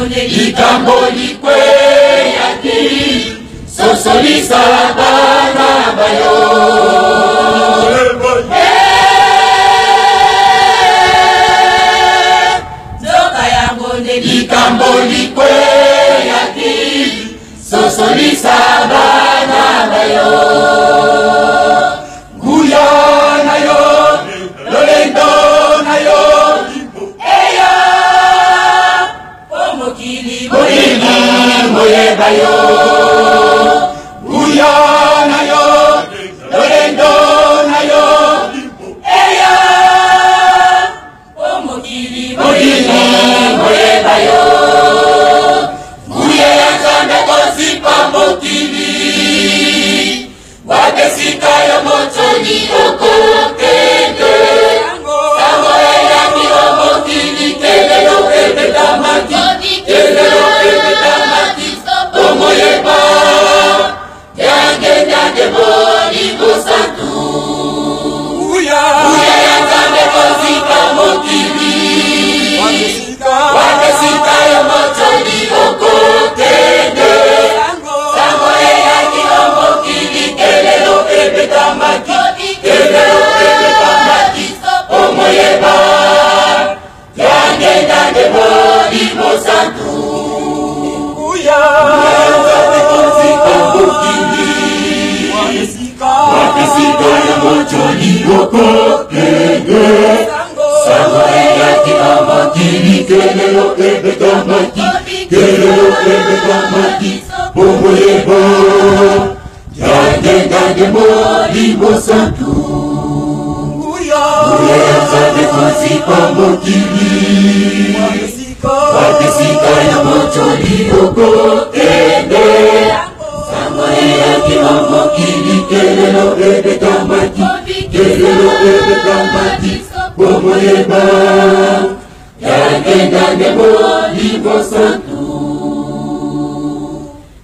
likambo likweyaki sosolisa bana bayo nzoka yango nde likambo likweyaki sosolisa bana bayo nguya na yo lolendo na yo eya omokili boyini moyeba yo nguya na yo lolendo na yo eya omokili boyini moyeba yo nguya ya nzambe kozipa mokili wakesika yo motoni okokende sango eyaki omokili kelelo ebetamaki kelelo ebetamaki omoyeba yange nyange bolingo santu uya ya nzambe kozipa mokili wakesika yo motoni okokende sango eyaki omokili kelelo ebetamaki kelelo ebetamaki omoyeba yange nyange bolingo santu uya nzambe kozipa mokili wakesika yo motoni okokende sango eyaki omokili kelelo ebetamaki kelelo ebetamaki omoyeba yange nyange bolingo santu uya nzambe kozipa mokili wakesika yo motoni okokende sango eyaki omokili kelelo ebetamaki kelelo ebetamaki omoyeba yange nyange bolingo santu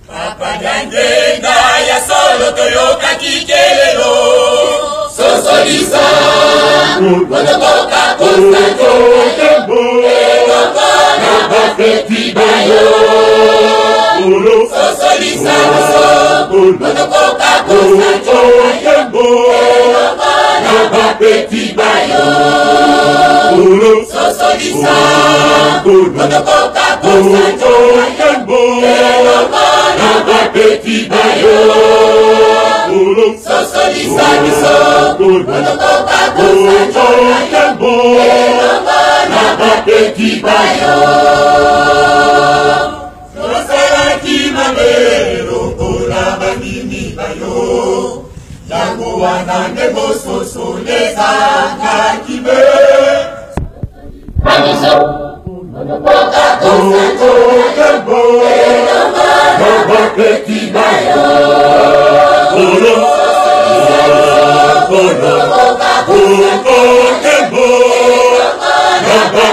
papa nyangenga ya solo toyokaki kelelo sosolisa motokoka kosanjo elongo na bafeti bayo sosolisa biso motokoka kosanjo elongo na bafeti bayo sosolisa motokoka kosanjo elongo na bafeti bayo sosolisa biso motokoka kosanjo elongo na bafeti bayo sosalaki mabe lokola banini bayo yango wana nde bososolezangaki be biso motokoka kosanjo elongo na bafeti bayo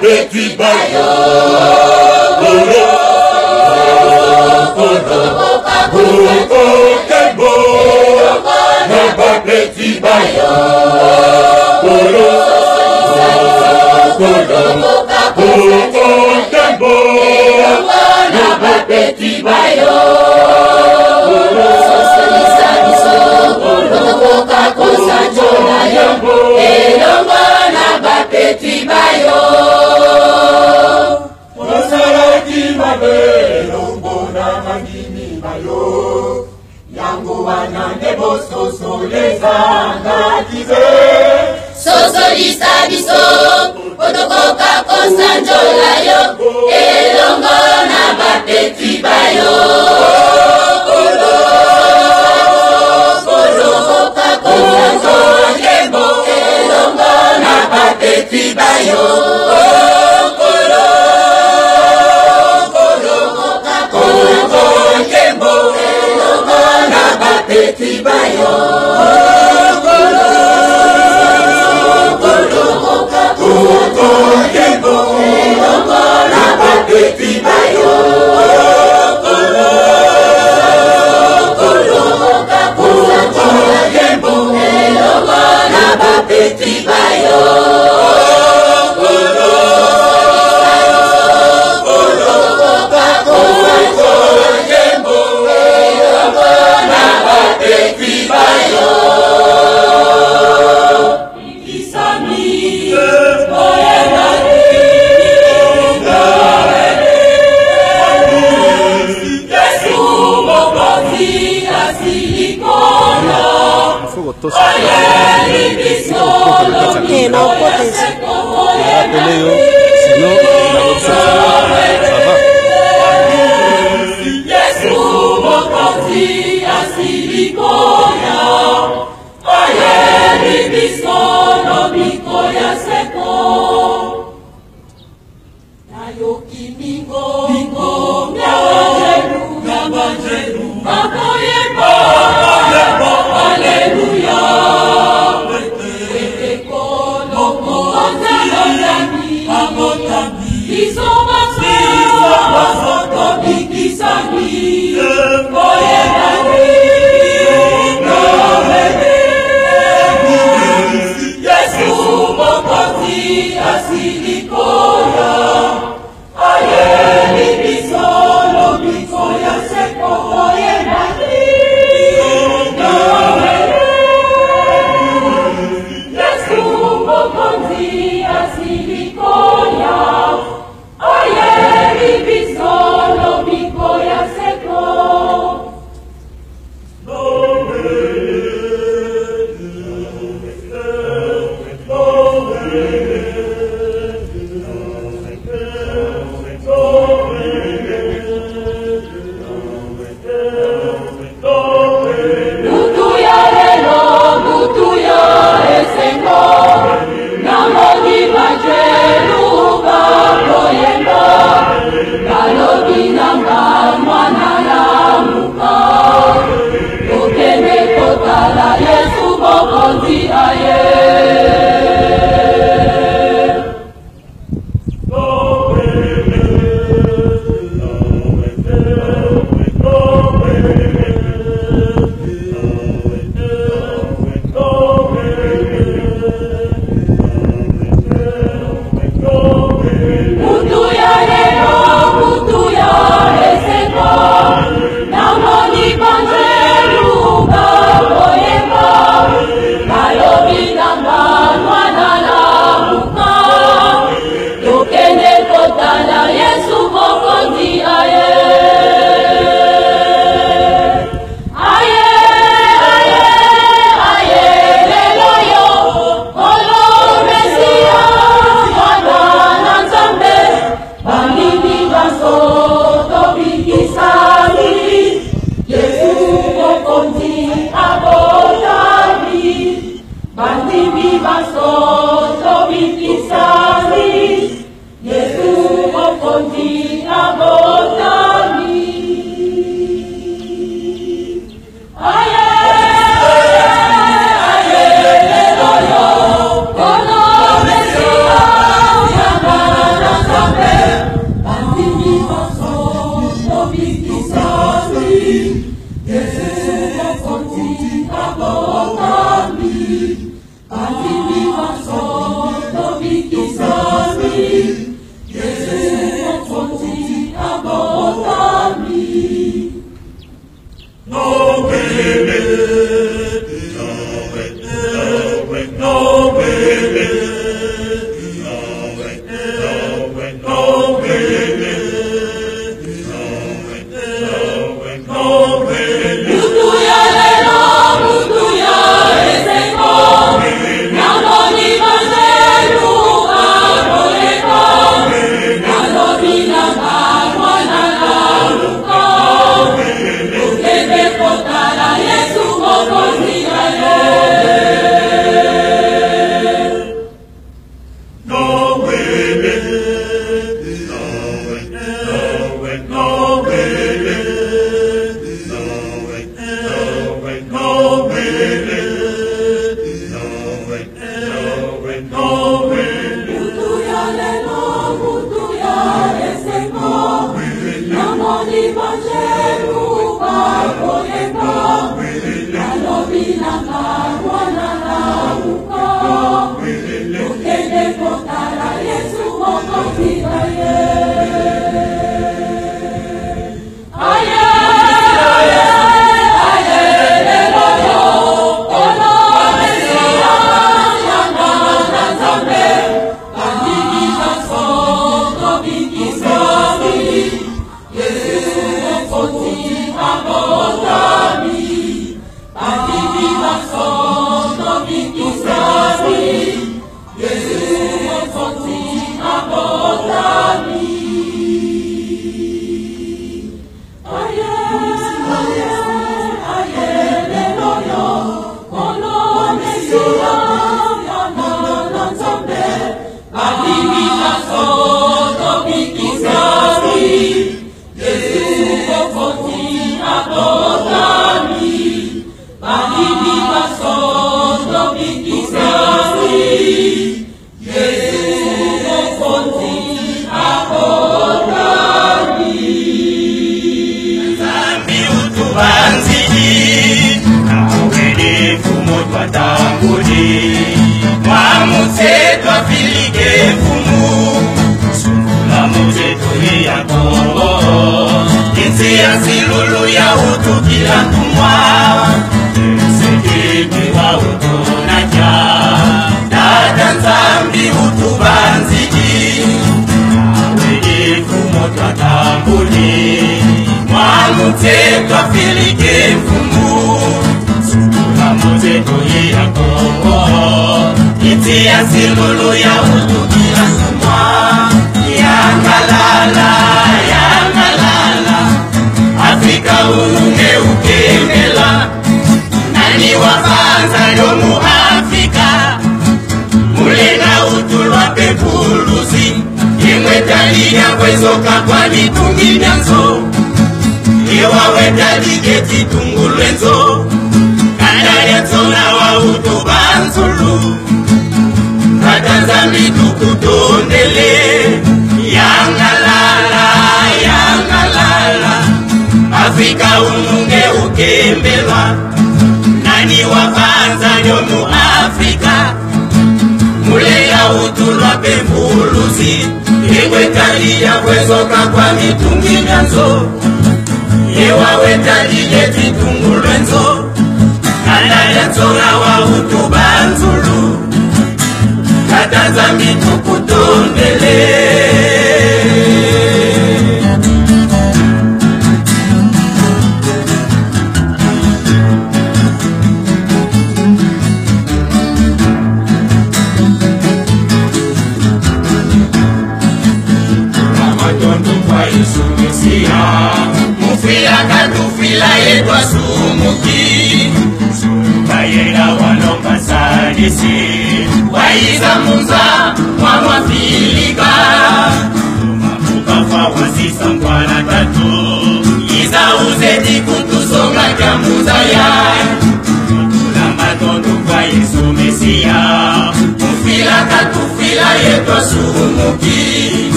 Petit bayo, petit bayo, petit bayo, petit bayo, osalaki mabe longo na mangini bayo, yango wana nde bososolezangaki be sosolisa biso otokoka kosanjola yo elongo na bapeti bayo otokoka kosanjola yo elongo na bapeti bayo petit bayo, petit bayo, petit bayo,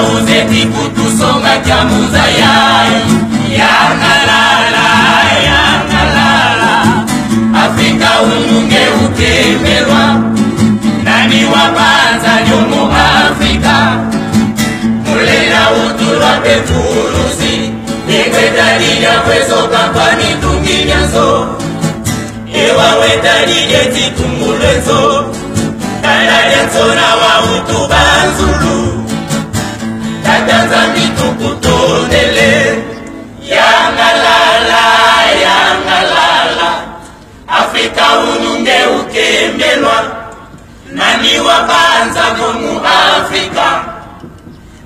uzeti kutusonga jamuza yai. Yangalala, yangalala, Afrika ununge ukemerwa. Nani wapanza nyomu Afrika, mulera utulwa pefurusi. Nikwetaliya kwesoka kwa mitungi nyanso, ewa wetaliye titumbulezo. Kanalianso na wa utubanzulu, tatanza mitukutondele. Yangalala, yangalala, Afrika ununge ukemelwa. Nani wapanza nyomu Afrika,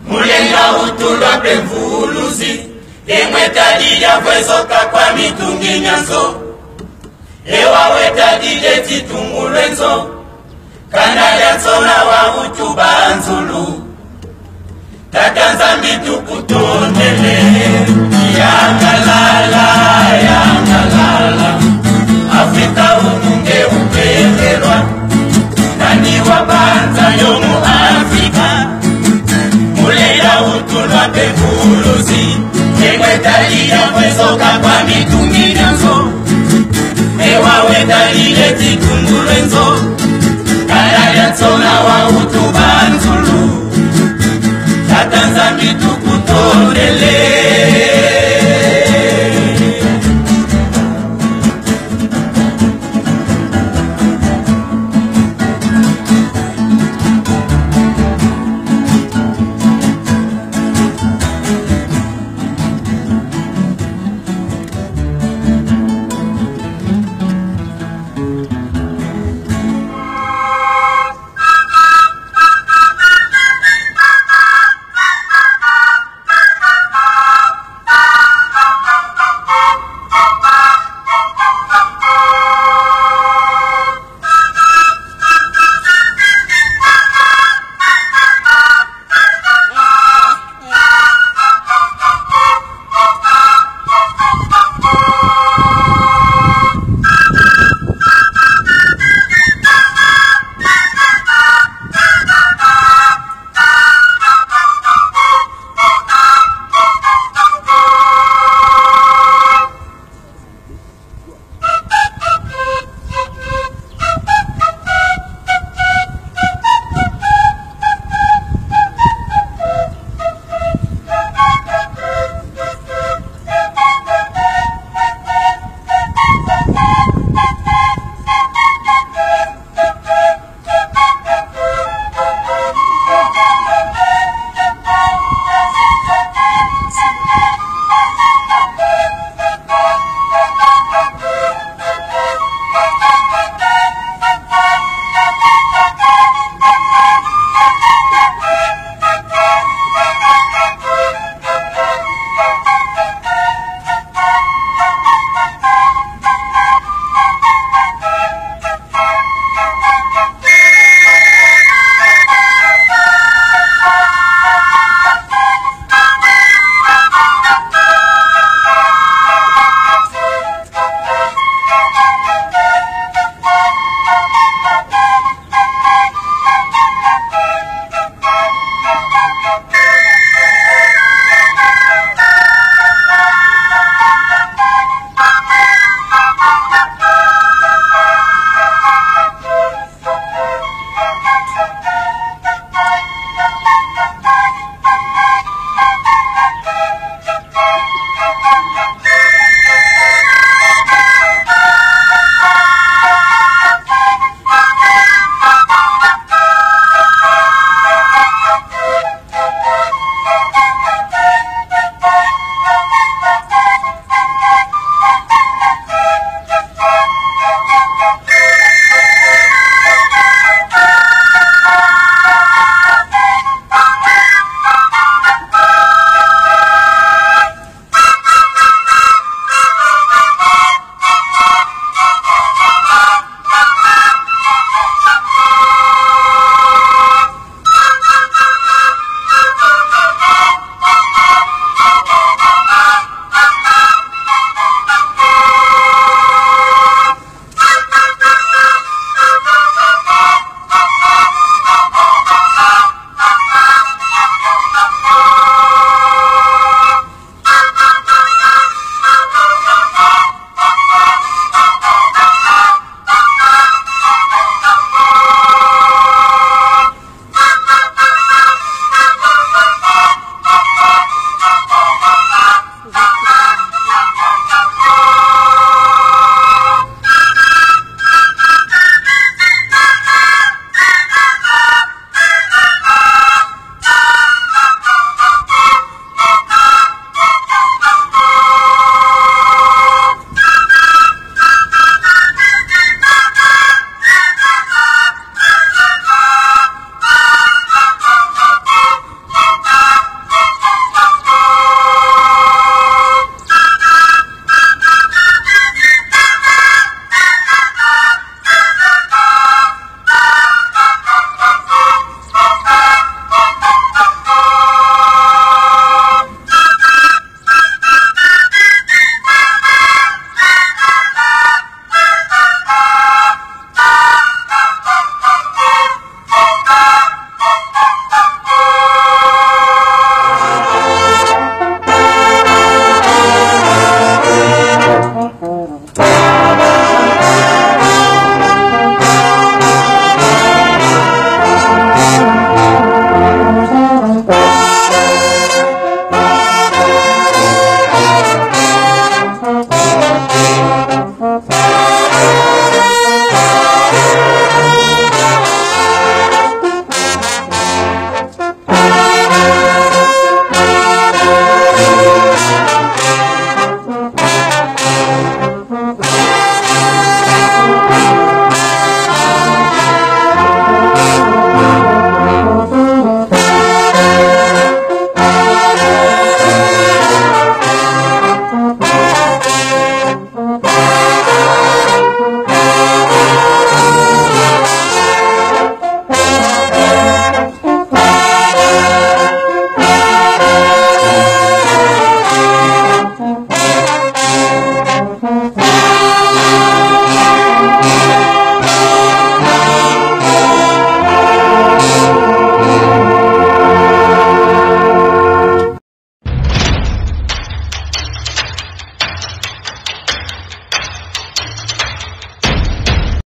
mulenga utulwa pemvuluzi. Emwetaliya kwesoka kwa mitungi nyanso, ewa wetaliye titumbulezo. Kanalianso na wa utubanzulu, tatanza mitukutondele. Yangalala, yangalala, Afrika ununge ukemerwa. Nani wapanza nyomu Afrika, mulera utulwa pevuluzi. Emwetaliya kwesoka kwa mitungi nyanso, ewa wetaliye titumbulezo.